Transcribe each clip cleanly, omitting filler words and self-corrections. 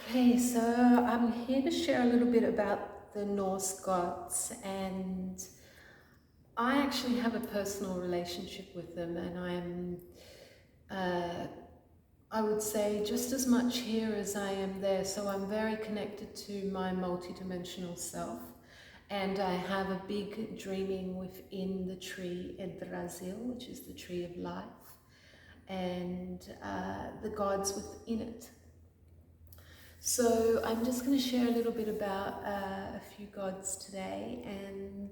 Okay, so I'm here to share a little bit about the Norse gods, and I actually have a personal relationship with them, and uh, I would say, just as much here as I am there. So I'm very connected to my multidimensional self, and I have a big dreaming within the tree Yggdrasil, which is the tree of life, and the gods within it. So I'm just going to share a little bit about a few gods today, and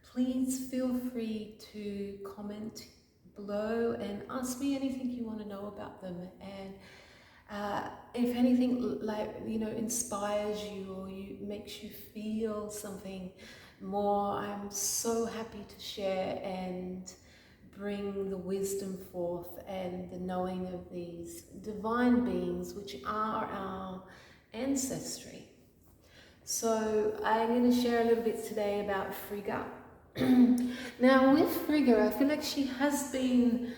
please feel free to comment below and ask me anything you want to know about them. And if anything, inspires you or makes you feel something more, I'm so happy to share and bring the wisdom forth and the knowing of these divine beings, which are our ancestry. So I'm going to share a little bit today about Frigga. Now with Frigga, I feel like she has been,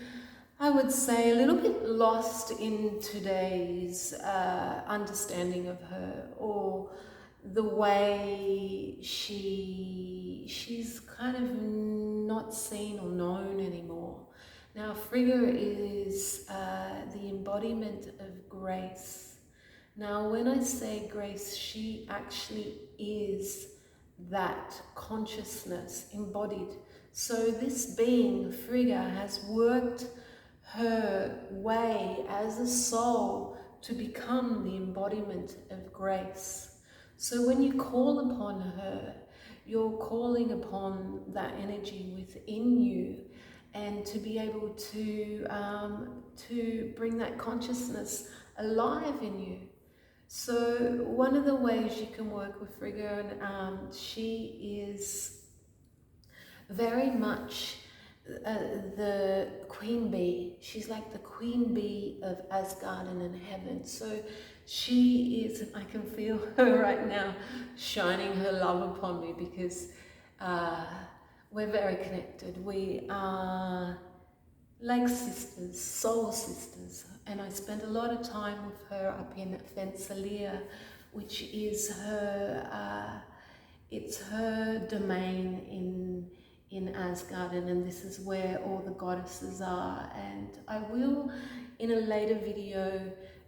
I would say, a little bit lost in today's understanding of her, or the way she's kind of not seen or known anymore. Now Frigga is the embodiment of grace. Now when I say grace, she actually is that consciousness embodied. So this being, Frigga, has worked her way as a soul to become the embodiment of grace. So when you call upon her, you're calling upon that energy within you, and to be able to bring that consciousness alive in you. So one of the ways you can work with Frigga, she is very much the queen bee. She's like the queen bee of Asgard and in heaven. So she is, I can feel her right now shining her love upon me, because we're very connected. We are like sisters, soul sisters, and I spent a lot of time with her up in Fensalir, which is her, it's her domain in Asgard, and this is where all the goddesses are. And I will, in a later video,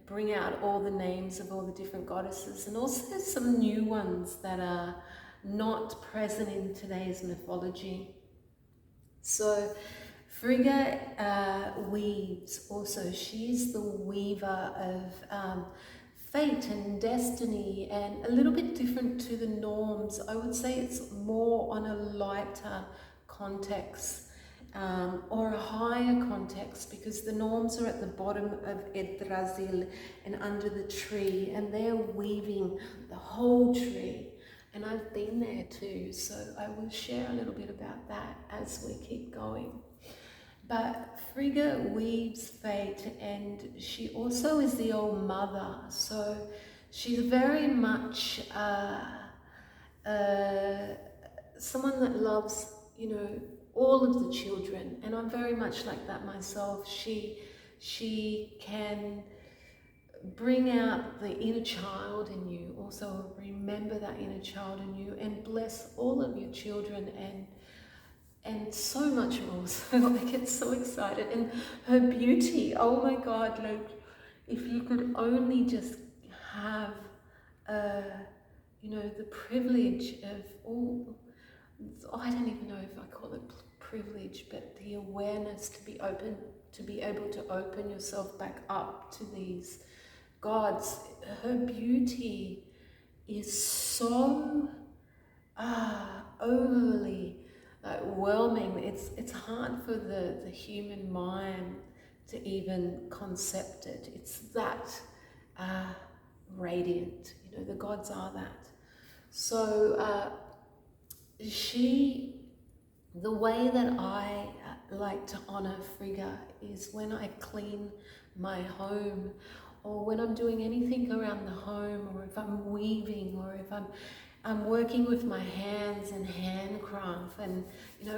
bring out all the names of all the different goddesses, and also some new ones that are not present in today's mythology. So Frigga weaves also. She's the weaver of fate and destiny, and a little bit different to the norms. I would say it's more on a lighter context, or a higher context, because the norms are at the bottom of Yggdrasil and under the tree, and they're weaving the whole tree. And I've been there too, so I will share a little bit about that as we keep going. But Frigga weaves fate, and she also is the old mother. So she's very much someone that loves, all of the children. And I'm very much like that myself. She can bring out the inner child in you. Also remember that inner child in you, and bless all of your children, and so much more. So I get so excited. And her beauty, oh my God, like if you could only just have the privilege of all, I don't even know if I call it privilege, but the awareness to be open, to be able to open yourself back up to these gods. Her beauty is so overly overwhelming. It's hard for the human mind to even concept it. It's that radiant. The gods are that. So the way that I like to honor Frigga is when I clean my home, or when I'm doing anything around the home, or if I'm weaving, or if I'm working with my hands and handcraft, and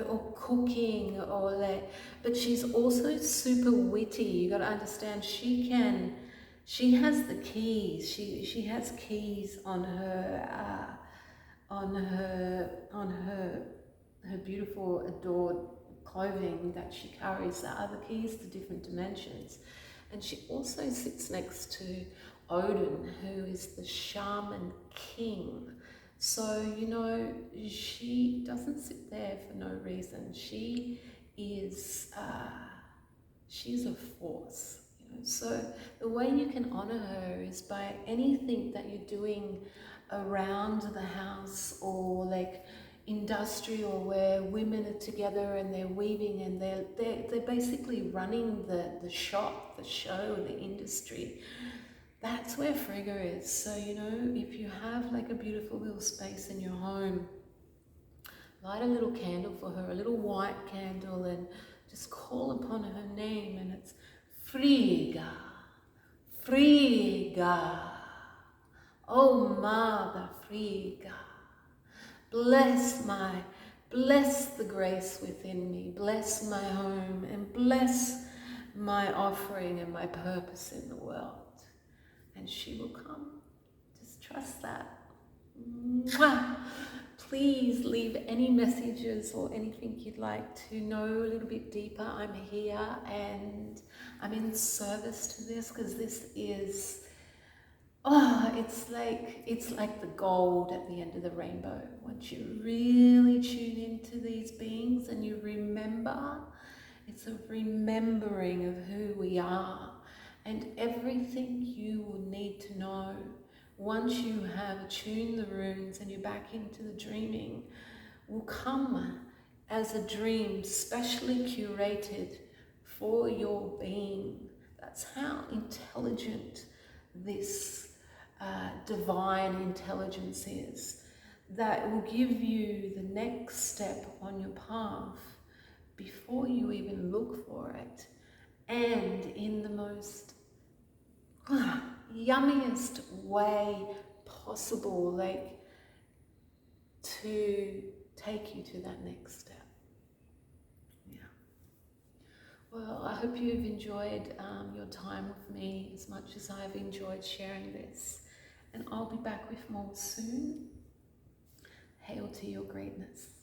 or cooking, or that. But she's also super witty. You got to understand, she She has the keys. She has keys on her her beautiful adored clothing that she carries that are the keys to different dimensions. And she also sits next to Odin, who is the shaman king. So, you know, she doesn't sit there for no reason. She is, she's a force. You know? So the way you can honor her is by anything that you're doing around the house, or like industrial, where women are together and they're weaving and they're basically running the shop, the show, the industry. That's where Frigga is. So, you know, if you have like a beautiful little space in your home, light a little candle for her, a little white candle, and just call upon her name, and it's Frigga, Frigga. Oh, Mother Frigga, bless the grace within me, bless my home, and bless my offering and my purpose in the world. And she will come. Just trust that. Mwah! Please leave any messages or anything you'd like to know a little bit deeper. I'm here and I'm in service to this, because this is, oh, it's like the gold at the end of the rainbow. Once you really tune into these beings and you remember, it's a remembering of who we are, and everything you will need to know. Once you have attuned the runes and you're back into the dreaming, will come as a dream specially curated for your being. That's how intelligent this divine intelligence is, that will give you the next step on your path before you even look for it, and in the most yummiest way possible, like to take you to that next step. Yeah. Well, I hope you've enjoyed your time with me as much as I've enjoyed sharing this, and I'll be back with more soon. Hail to your greatness.